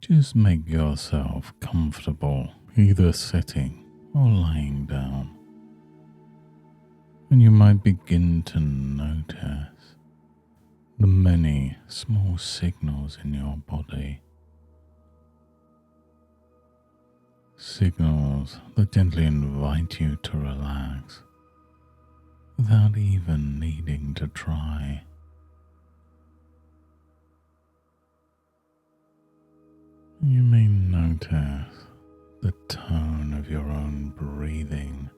Just make yourself comfortable, either sitting or lying down, and you might begin to notice the many small signals in your body. Signals that gently invite you to relax without even needing to try. You may notice the tone of your own breathing,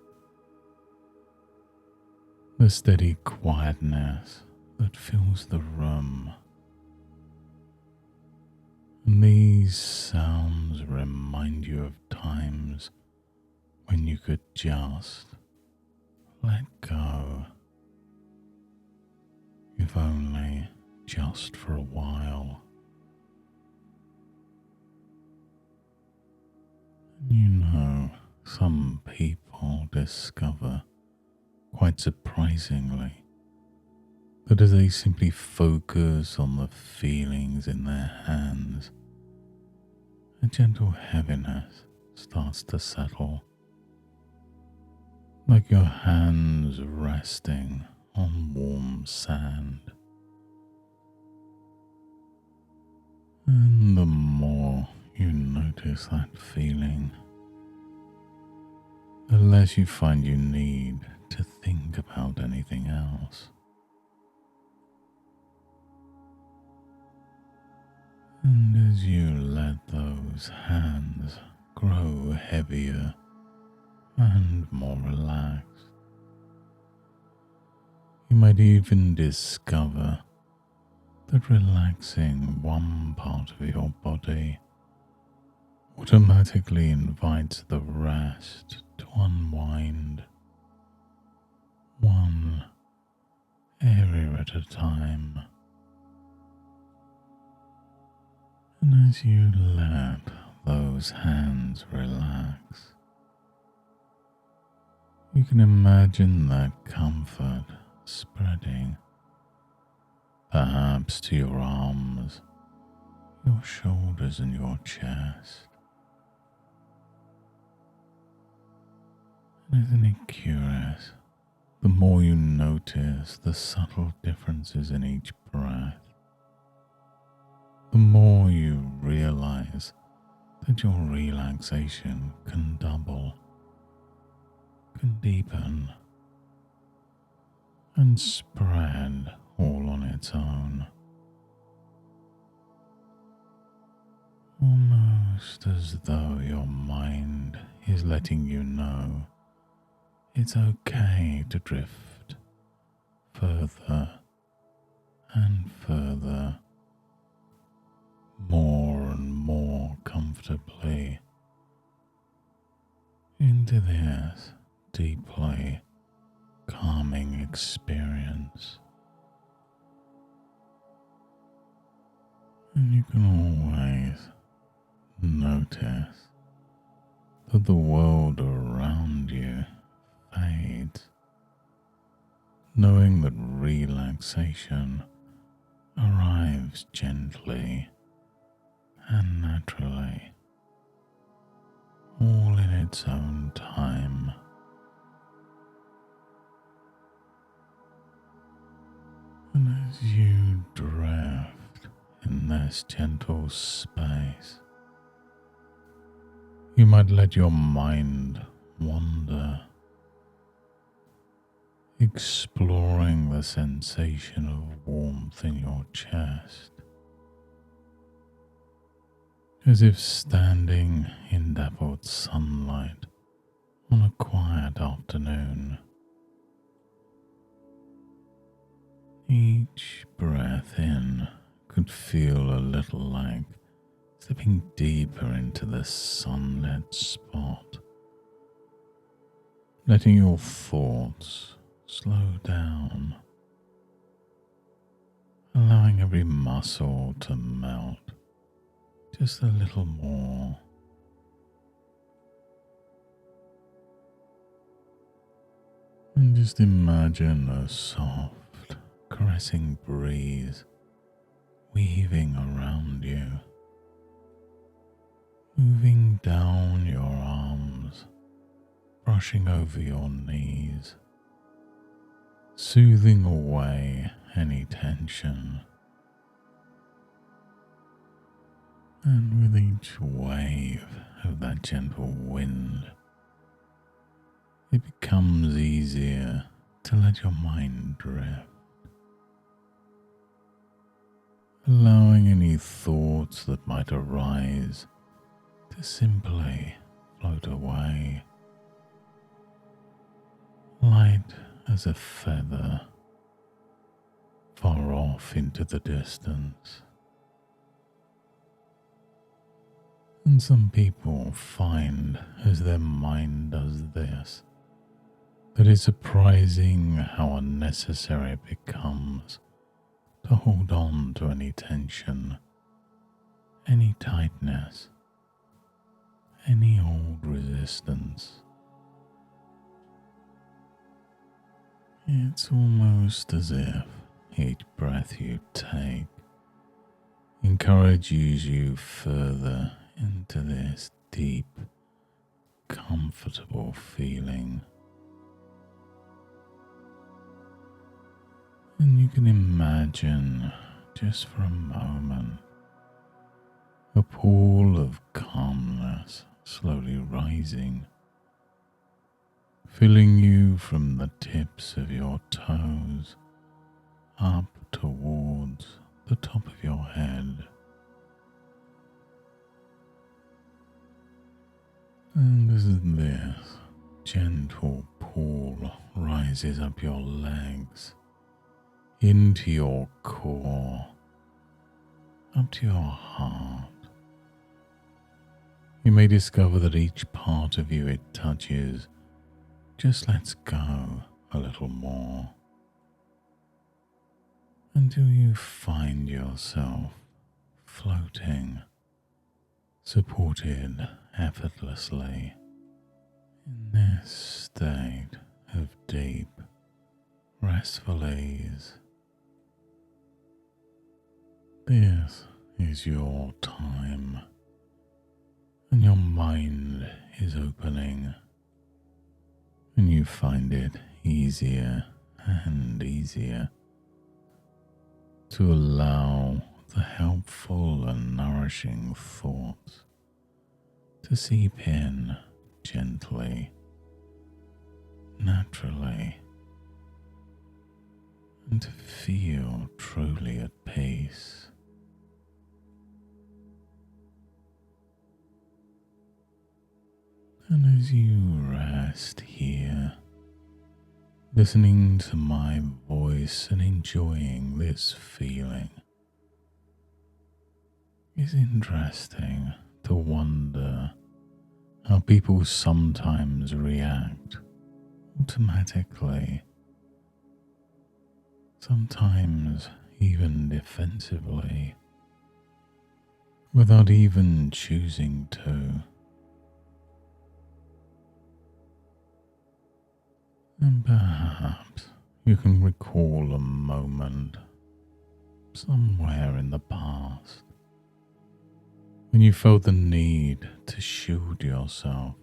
the steady quietness that fills the room. And these sounds remind you of times when you could just let go, if only just for a while. You know, some people discover, quite surprisingly, that as they simply focus on the feelings in their hands, a gentle heaviness starts to settle, like your hands resting on warm sand. And the more you notice that feeling, the less you find you need to think about anything else. And as you let those hands grow heavier and more relaxed, you might even discover that relaxing one part of your body automatically invites the rest to unwind, one area at a time. And as you let those hands relax, you can imagine that comfort spreading, perhaps to your arms, your shoulders and your chest. And isn't it curious? The more you notice the subtle differences in each breath, the more you realize that your relaxation can double, can deepen, and spread all on its own. Almost as though your mind is letting you know it's okay to drift further and further, more and more comfortably into this deeply calming experience. And you can always notice that the world around you fades, knowing that relaxation arrives gently and naturally, all in its own time. And as you drift in this gentle space, you might let your mind wander, exploring the sensation of warmth in your chest, as if standing in dappled sunlight on a quiet afternoon. Each breath in could feel a little like slipping deeper into the sunlit spot, letting your thoughts slow down, allowing every muscle to melt just a little more. And just imagine a soft, caressing breeze weaving around you, moving down your arms, brushing over your knees, soothing away any tension. And with each wave of that gentle wind, it becomes easier to let your mind drift, allowing any thoughts that might arise to simply float away, light as a feather, far off into the distance. And some people find, as their mind does this, that it's surprising how unnecessary it becomes to hold on to any tension, any tightness, any old resistance. It's almost as if each breath you take encourages you further into this deep, comfortable feeling. And you can imagine, just for a moment, a pool of calmness slowly rising, filling you from the tips of your toes up towards the top of your head. And as this gentle pool rises up your legs, into your core, up to your heart, you may discover that each part of you it touches just lets go a little more, until you find yourself floating, supported effortlessly in this state of deep, restful ease. This is your time, and your mind is opening, and you find it easier and easier to allow the helpful and nourishing thoughts to seep in gently, naturally, and to feel truly at peace. And as you rest here, listening to my voice and enjoying this feeling, it's interesting to wonder how people sometimes react automatically, sometimes even defensively, without even choosing to. And perhaps you can recall a moment somewhere in the past when you felt the need to shield yourself,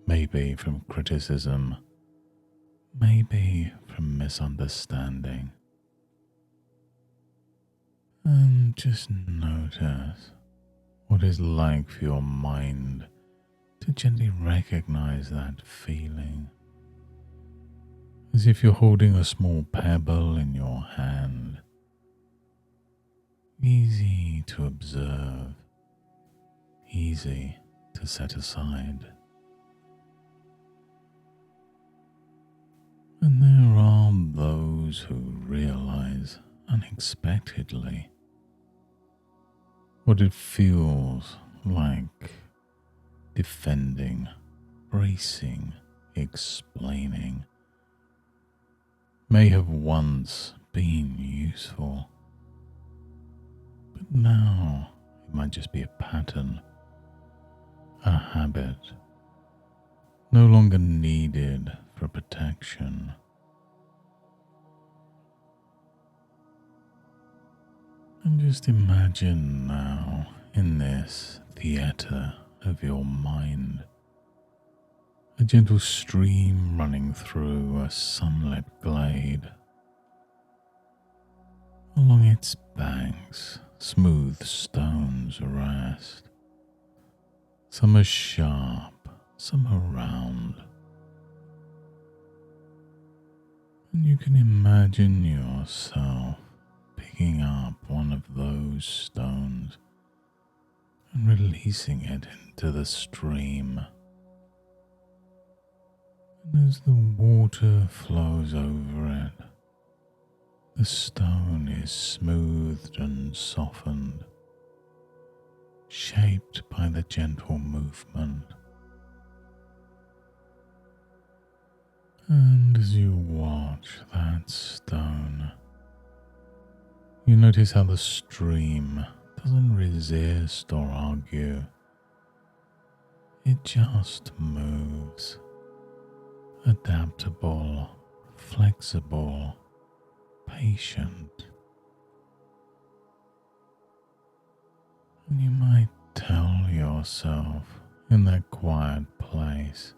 maybe from criticism, maybe from misunderstanding. And just notice what it's like for your mind to gently recognize that feeling, as if you're holding a small pebble in your hand, easy to observe, easy to set aside. And there are those who realize unexpectedly what it feels like defending, bracing, explaining may have once been useful, but now it might just be a pattern, a habit, no longer needed for protection. And just imagine now, in this theatre of your mind, a gentle stream running through a sunlit glade. Along its banks, smooth stones rest. Some are sharp, some are round. And you can imagine yourself picking up one of those stones and releasing it into the stream. And as the water flows over it, the stone is smoothed and softened, shaped by the gentle movement. And as you watch that stone, you notice how the stream doesn't resist or argue. It just moves, adaptable, flexible, patient. And you might tell yourself in that quiet place,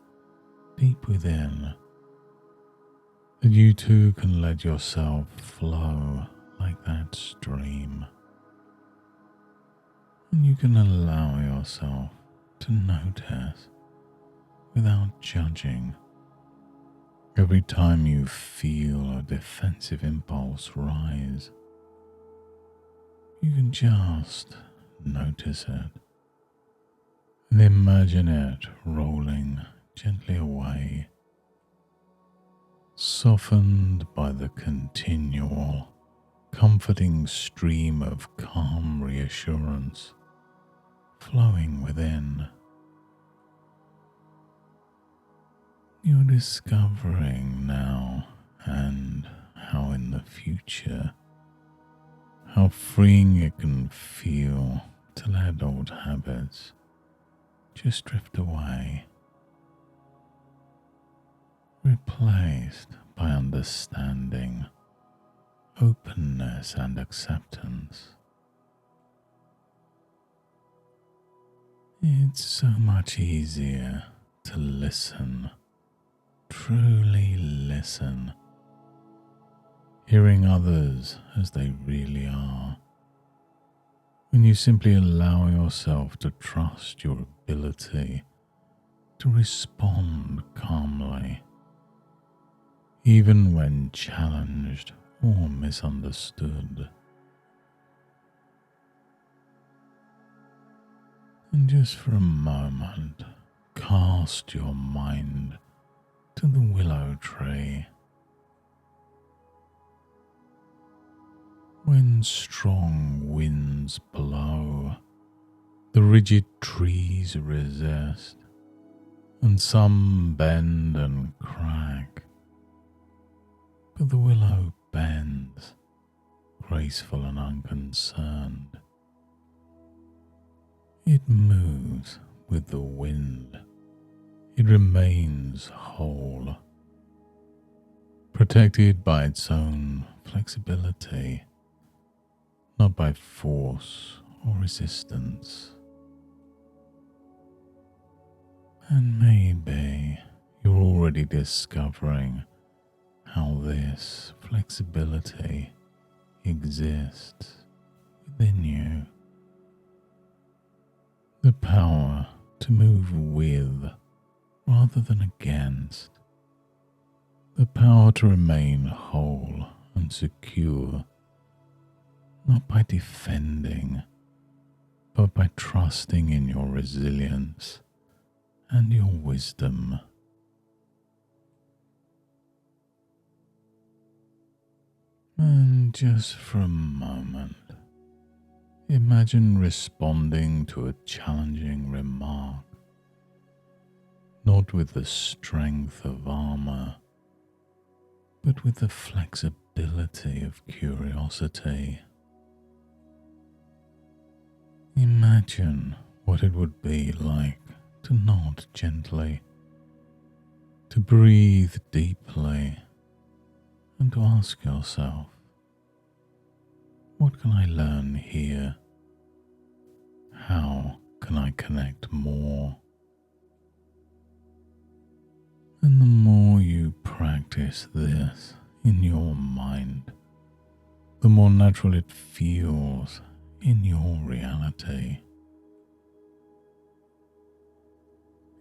deep within, that you too can let yourself flow like that stream. And you can allow yourself to notice without judging. Every time you feel a defensive impulse rise, you can just notice it and imagine it rolling gently away, softened by the continual, comforting stream of calm reassurance flowing within. You're discovering now and how in the future, how freeing it can feel to let old habits just drift away, replaced by understanding, openness and acceptance. It's so much easier to listen, truly listen, hearing others as they really are, when you simply allow yourself to trust your ability to respond calmly, even when challenged or misunderstood. And just for a moment, cast your mind to the willow tree. When strong winds blow, the rigid trees resist, and some bend and crack, but the willow bends, graceful and unconcerned. It moves with the wind. It remains whole, protected by its own flexibility, not by force or resistance. And maybe you're already discovering how this flexibility exists within you. The power to move with rather than against. The power to remain whole and secure, not by defending, but by trusting in your resilience and your wisdom. And just for a moment, imagine responding to a challenging remark, not with the strength of armor, but with the flexibility of curiosity. Imagine what it would be like to nod gently, to breathe deeply, and to ask yourself, what can I learn here? How can I connect more? And the more you practice this in your mind, the more natural it feels in your reality.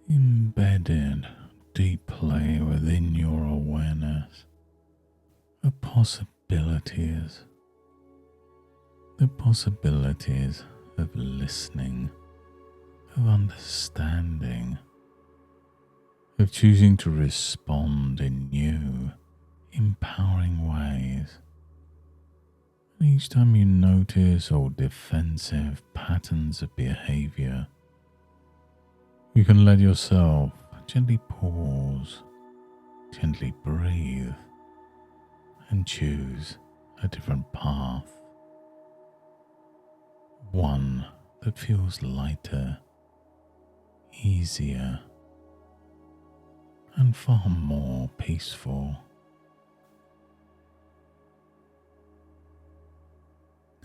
Embedded deeply within your awareness are possibilities, the possibilities of listening, of understanding, of choosing to respond in new, empowering ways. And each time you notice old defensive patterns of behavior, you can let yourself gently pause, gently breathe, and choose a different path. One that feels lighter, easier, and far more peaceful.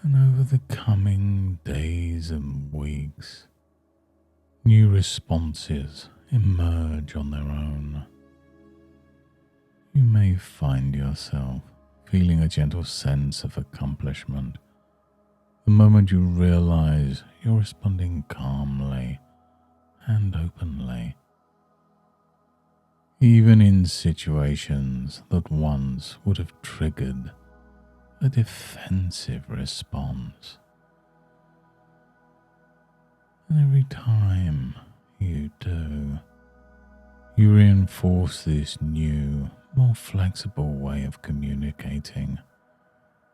And over the coming days and weeks, new responses emerge on their own. You may find yourself feeling a gentle sense of accomplishment the moment you realize you're responding calmly and openly, even in situations that once would have triggered a defensive response. And every time you do, you reinforce this new, more flexible way of communicating,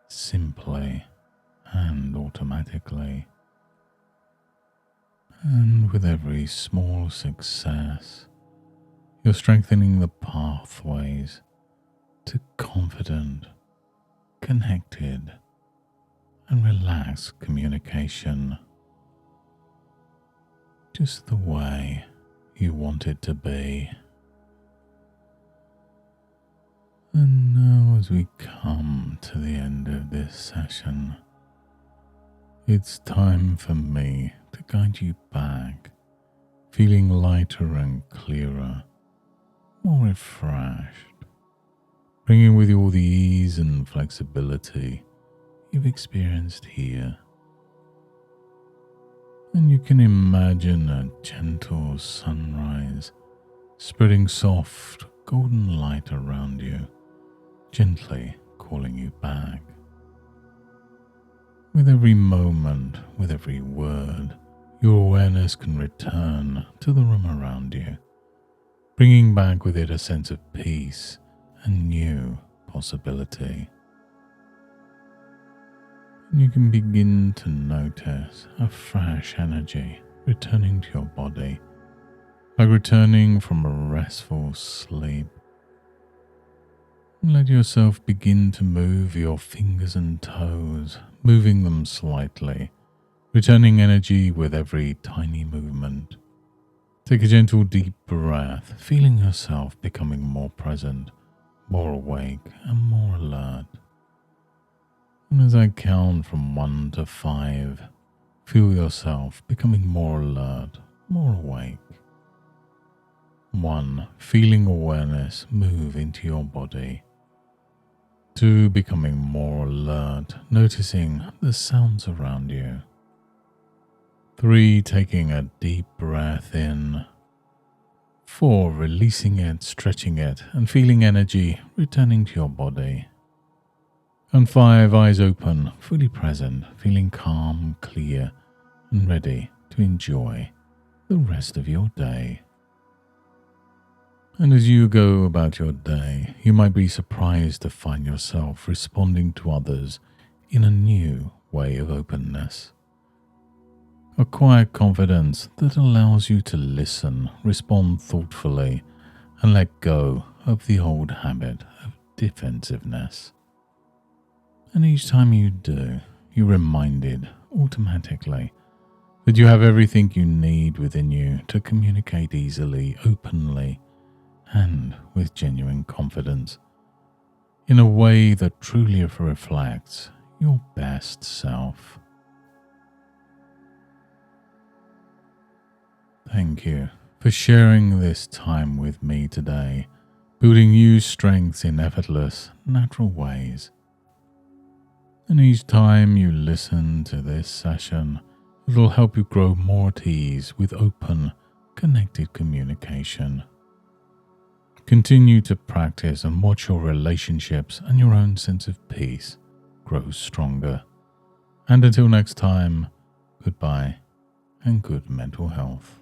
simply and automatically. And with every small success, you're strengthening the pathways to confident, connected, and relaxed communication, just the way you want it to be. And now, as we come to the end of this session, it's time for me to guide you back, feeling lighter and clearer, more refreshed, bringing with you all the ease and flexibility you've experienced here. And you can imagine a gentle sunrise spreading soft golden light around you, gently calling you back. With every moment, with every word, your awareness can return to the room around you, bringing back with it a sense of peace and new possibility. And you can begin to notice a fresh energy returning to your body, like returning from a restful sleep. Let yourself begin to move your fingers and toes, moving them slightly, returning energy with every tiny movement. Take a gentle deep breath, feeling yourself becoming more present, more awake, and more alert. And as I count from 1 to 5, feel yourself becoming more alert, more awake. 1, feeling awareness move into your body. 2, becoming more alert, noticing the sounds around you. 3, taking a deep breath in. 4, releasing it, stretching it, and feeling energy returning to your body. And 5, eyes open, fully present, feeling calm, clear, and ready to enjoy the rest of your day. And as you go about your day, you might be surprised to find yourself responding to others in a new way of openness. A quiet confidence that allows you to listen, respond thoughtfully, and let go of the old habit of defensiveness. And each time you do, you're reminded automatically that you have everything you need within you to communicate easily, openly, and with genuine confidence, in a way that truly reflects your best self. Thank you for sharing this time with me today, building new strengths in effortless, natural ways. And each time you listen to this session, it will help you grow more at ease with open, connected communication. Continue to practice and watch your relationships and your own sense of peace grow stronger. And until next time, goodbye and good mental health.